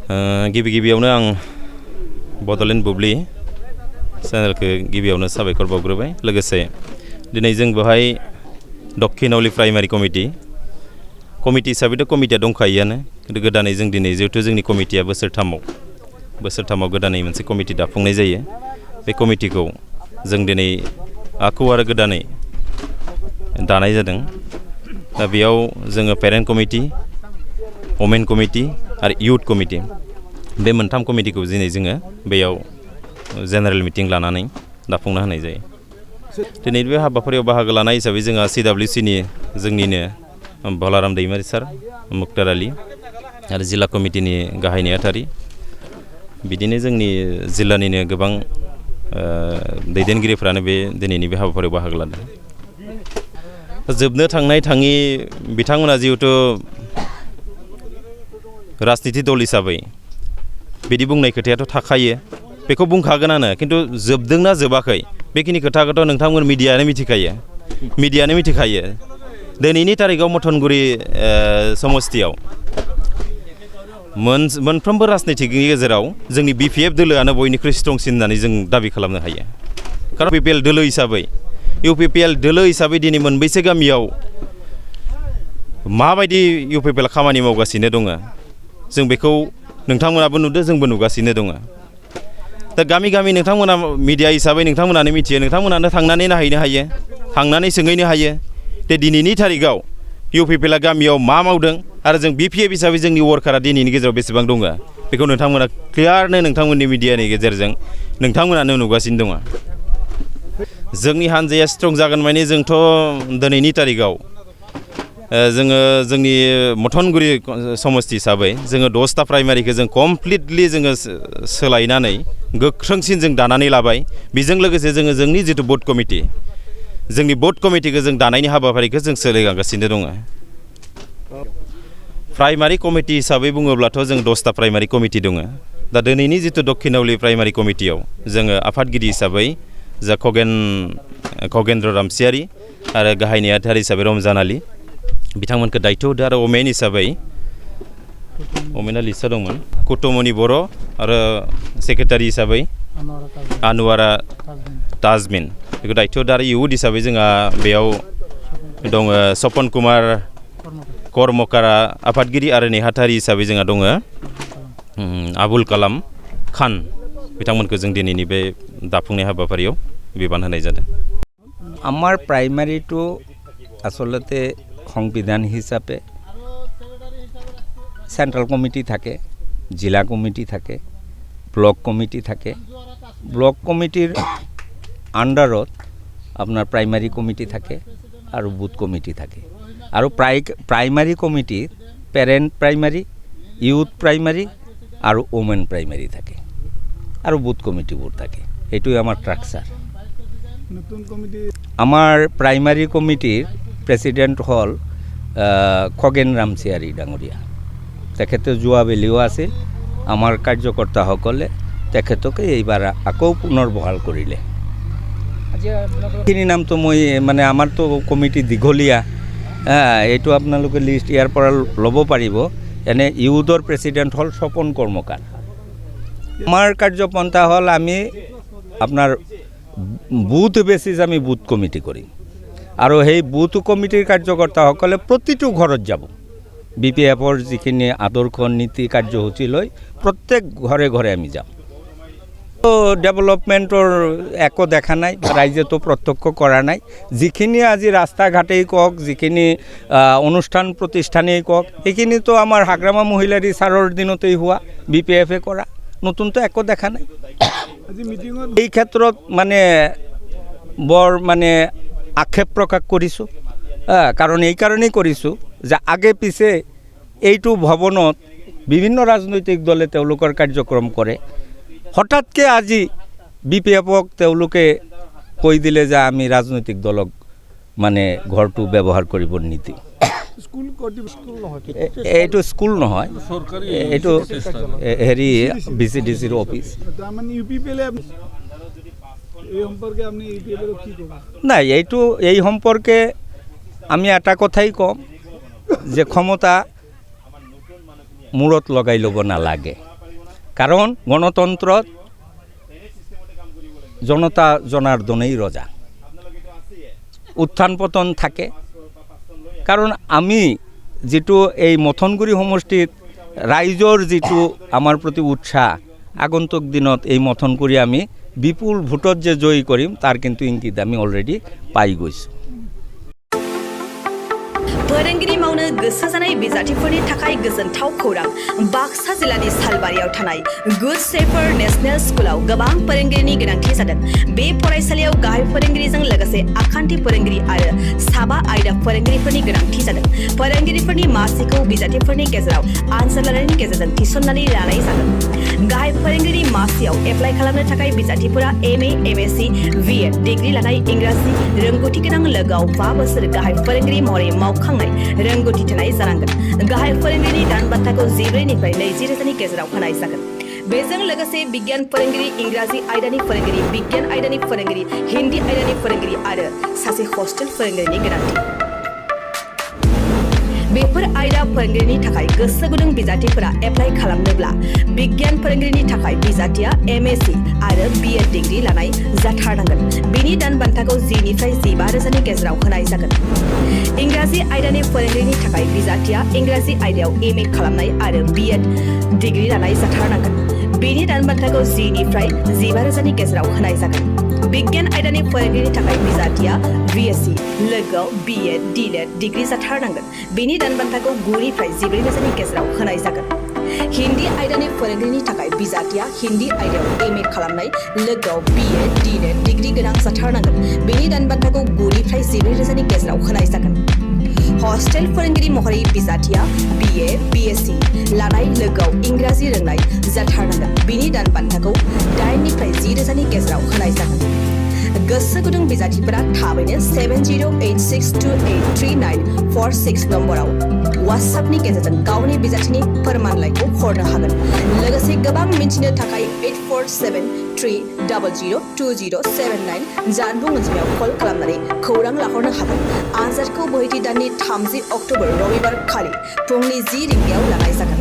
गिबि गिबियावनो आं बड'लेण्ड बुब्लि चेनेलखौ गिबियावनो साबायखर बावग्रोबाय। लोगोसे दिनै जों बेवहाय दक्षिणावली प्राइमारि कमिटि हिसाबैथ' कमिटिया दंखायोआनो, खिन्थु गोदानै जों दिनै जिहेथु जोंनि कमिटिया बोसोरथामाव गोदानै मोनसे कमिटि दाफुंनाय जायो। बे कमिटिखौ जों दिनै आखु आरो गोदानै दानाय जादों। दा बेयाव जोङो पेरेन्ट कमिटि, वमेन कमिटि आरो इयुथ कमिटि बे मोनथाम कमिटिखौ दिनै जोङो बेयाव जेनेरेल मिटिं लानानै दाफुंना होनाय जायो। दिनै बे हाबाफारियाव बाहागो लानाय हिसाबै जोंहा CWCनि जोंनिनो बलाराम दैमारि सार, मुक्तार आली आरो जिल्ला कमिटिनि गाहाय नेहाथारि, बिदिनो जोंनि जिल्लानिनो गोबां दैदेनगिरिफ्रानो बे दिनैनि बे हाबाफारियाव बाहागो लादों। जोबनो थांनाय थाङि बिथांमोना जिहेथु राजनिति दल हिसाबै बिदि बुंनाय खोथायाथ' थाखायो, बेखौ बुंखागोनानो, खिन्थु जोबदोंना जोबाखै बेखिनि खोथाखौथ' नोंथांमोन मिडियानो मिथिखायो। दिनैनि थारिखआव मथनगुरि समस्तियाव मोनफ्रोमबो राजनितिकनि गेजेराव जोंनि BPF दोलोआनो बयनिख्रुइ स्ट्रंसिन होननानै जों दाबि खालामनो हायो। खारन UPPL दोलो हिसाबै दिनै मोनबैसे गामियाव माबायदि UPPL खामानि मावगासिनो दङ जों बेखौ नोंथांमोनाबो नुदों, जोंबो नुगासिनो दङ। दा गामि गामि नोंथांमोना मिडिया हिसाबै नोंथांमोनानो मिथियो, नोंथांमोनानो थांनानै नायहैनो हायो, थांनानै सोंहैनो हायो दे दिनैनि थारिखआव UPPLआ गामियाव मा मावदों आरो जों BPF हिसाबै जोंनि वार्कारा दिनैनि गेजेराव बेसेबां दङ, बेखौ नोंथांमोना क्लियारनो नोंथांमोननि मिडियानि गेजेरजों नोंथांमोनानो नुगासिनो दङ। जोंनि हान्जाया स्ट्रं जागोन माने जोंथ' दिनैनि तारिखआव जोङो जोंनि मथनगुरि समस्ति हिसाबै जोङो 10टा प्राइमारिखौ जों कमप्लिटलि जोङो सोलायनानै गोख्रोंसिन जों दानानै लाबाय। बेजों लोगोसे जोङो जोंनि जिथु बोर्ड कमिटि, जोंनि बोर्ड कमिटिखौ जों दानायनि हाबाफारिखौ जों सोलिगासिनो दङ। प्राइमारि कमिटि हिसाबै बुङोब्लाथ' जों 10टा प्राइमारि कमिटि दङ। दा दिनैनि जिथु दक्षिणावली प्राइमारि कमिटियाव जोङो आफादगिरि हिसाबै जा खगेन्द्र रामसियारि आरो गाहाय नेहाथारि हिसाबै रमजान आली बिथांमोनखौ दायथ' होदों। आरो वमेन हिसाबै लिस्टआ दंमोन कुटुमनि बर' आरो सेक्रेटारि हिसाबै आनुवारा ताजमिन बेखौ दायथ' होदों। आरो इयुथ हिसाबै जोंहा बेयाव दङ सपन कुमार कर्मकारा आफादगिरि आरो नेहाथारि हिसाबै जोंहा दङ आबुल कालाम खान, बिथांमोनखौ जों दिनैनि बे दाफुंनाय हाबाफारियाव बिबान होनाय जादों। আমাৰ প্ৰাইমাৰীটো আচলতে সংবিধান হিচাপে চেণ্ট্ৰেল কমিটি থাকে, জিলা কমিটি থাকে, ব্লক কমিটি থাকে। ব্লক কমিটিৰ আণ্ডাৰত আপোনাৰ প্ৰাইমাৰী কমিটি থাকে আৰু বুথ কমিটি থাকে। আৰু প্ৰাইমাৰী কমিটিত পেৰেণ্ট প্ৰাইমাৰী, ইউথ প্ৰাইমাৰী আৰু ওমেন প্ৰাইমাৰী থাকে আৰু বুথ কমিটিবোৰ থাকে। এইটোৱে আমাৰ ষ্ট্ৰাকচাৰ। আমাৰ প্ৰাইমাৰী কমিটিৰ প্ৰেচিডেণ্ট হ'ল খগেন ৰামচিয়াৰী ডাঙৰীয়া। তেখেতে যোৱাবেলিও আছিল। আমাৰ কাৰ্যকৰ্তাসকলে তেখেতকে এইবাৰ আকৌ পুনৰ বহাল কৰিলে। এইখিনি নামটো মই মানে আমাৰতো কমিটি দীঘলীয়া, এইটো আপোনালোকে লিষ্ট ইয়াৰ পৰা ল'ব পাৰিব। এনে ইউথৰ প্ৰেচিডেণ্ট হ'ল স্বপন কৰ্মকাৰ। আমাৰ কাৰ্যপন্থা হ'ল আমি আপোনাৰ বুথ বেচিছ আমি বুথ কমিটি কৰিম আৰু সেই বুথ কমিটিৰ কাৰ্যকৰ্তাসকলে প্ৰতিটো ঘৰত যাব। BPFৰ যিখিনি আদৰ্শ নীতি কাৰ্যসূচী লৈ প্ৰত্যেক ঘৰে ঘৰে আমি যাম। ডেভেলপমেণ্টৰ একো দেখা নাই, ৰাইজেতো প্ৰত্যক্ষ কৰা নাই। যিখিনি আজি ৰাস্তা ঘাটেই কওক, যিখিনি অনুষ্ঠান প্ৰতিষ্ঠানেই কওক, সেইখিনিতো আমাৰ হাগ্ৰামা মহিলাৰী ছাৰৰ দিনতেই হোৱা, BPFে কৰা, নতুনতো একো দেখা নাই। এই ক্ষেত্ৰত মানে বৰ মানে আক্ষেপ প্ৰকাশ কৰিছোঁ। কাৰণ এই কাৰণেই কৰিছোঁ যে আগে পিছে এইটো ভৱনত বিভিন্ন ৰাজনৈতিক দলে তেওঁলোকৰ কাৰ্যক্ৰম কৰে। হঠাৎকৈ আজি BPFক তেওঁলোকে কৈ দিলে যে আমি ৰাজনৈতিক দলক মানে ঘৰটো ব্যৱহাৰ কৰিব নিদিওঁ। এইটো স্কুল নহয়, এইটো হেৰি VCDCৰ অফিচ। নাই, এই সম্পৰ্কে আমি এটা কথাই ক'ম যে ক্ষমতা মূৰত লগাই ল'ব নালাগে। কারণ গণতন্ত্র জনতা জনার্দনেই রজা, উত্থান পতন থাকে। কারণ আমি যেটো এই মথনগুৰি সমষ্টিত ৰাইজৰ যেটো আমাৰ প্ৰতি উৎসাহ, আগন্তুক দিনত এই মথনগুৰি আমি বিপুল ভোটত যে জয়ী কৰিম তাৰ কিন্তু ইংগিত আমি অলৰেডি পাই গৈছোঁ। फोरोंगिरि मावनो गोसो जानाय बिजाथिफोरनि थाखाय गोजोनथाव खौरां। बाक्सा जिल्लानि सालबारियाव थानाय गुड शेफार नेशनेल स्कुलाव गोबां फोरोंगिरिनि गोनांथि जादों। बे फरायसालियाव गाहाय फोरोंगिरिजों लोगोसे आखान्थि फोरोंगिरि आरो साबा आयदा फोरोंगिरिफोरनि गोनांथि जादों। फोरोंगिरिफोरनि मासिखौ बिजाथिफोरनि गेजेराव आनजाद लानायनि गेजेरजों थिसननानै लानाय जागोन। गाहाय फोरोंगिरि मासियाव एप्लाइ खालामनो थाखाय बिजाथिफोरा MA, MSc, BEd डिग्री लानाय इंराजि रोंगौथि गोनां लोगोआव 5 बोसोर गाहाय फोरोंगिरि महरै मावखांनाय रोंगौथि थानाय जानांगोन। गाहाय फोरोंगिरिनि दान बान्थाखौ 14 निफ्राय 20 रोजानि गेजेराव होनाय जागोन। बेजों लोगोसे बिगियान फोरोंगिरि, इंराजि आयदानि फोरोंगिरि, बिगियान आयदानि फोरोंगिरि, हिन्दी आयदानि फोरोंगिरि आरो सासे हस्टेल फोरोंगिरिनि गोनांथि। बेफोर आयदा फोरोंगिरिनि थाखाय गोसो गुदुं बिजाथिफोरा एप्लाइ खालामनोब्ला बिगियान फोरोंगिरिनि थाखाय बिजाथिया MSc आरो BEd डिग्री लानाय जाथारनांगोन। बेनि दान बान्थाखौ 10 निफ्राय 15 रोजानि गेजेराव होनाय जागोन। इंराजि आयदानि फोरोंगिरिनि थाखाय बिजाथिया इंराजि आयदायाव MA खालामनाय आरो BEd डिग्री लानाय जाथारनांगोन। बेनि दान बान्थाखौ 10 निफ्राय 15 रोजानि गेजेराव होनाय जागोन। बिगियान आयदानि फोरोंगिरिनि थाखाय बिजाथिया BSc लोगोआव BEd DLED डिग्री जाथारनांगोन। बेनि दान बान्थाखौ 9 निफ्राय 14 रोजानि गेजेराव होनाय जागोन। हिन्दी आयदानि फोरोंगिरिनि थाखाय बिजाथिया हिन्दी आयदायाव MA खालामनाय लोगोआव BEd DLED डिग्री गोनां जाथारनांगोन। बेनि दान बान्थाखौ 9 निफ्राय 14 रोजानि गेजेराव होनाय जागोन। हस्टेल फोरोंगिरि महरै बिजाथिया BA, BSc लानाय लोगोआव इंराजि रोंनाय जाथारनांगोन। बेनि दान बान्थाखौ 8 निफ्राय 10 रोजानि गेजेराव होनाय जागोन। गोसो गुदुं बिजाथिफोरा थाबैनो 7086283946 नम्बराव WhatsAppनि गेजेरजों गावनि बिजाथिनि फोरमानलाइखौ हरनो हागोन। लोगोसे गोबां मिन्थिनो थाखाय 8473002079 जानबुं अनजिमायाव कल खालामनानै खौरां लाहरनो हागोन। आनजादखौ बोहैथि दाननि 30 अक्ट'बर रबिबार खालि फुंनि 10 रिंगायाव लानाय जागोन।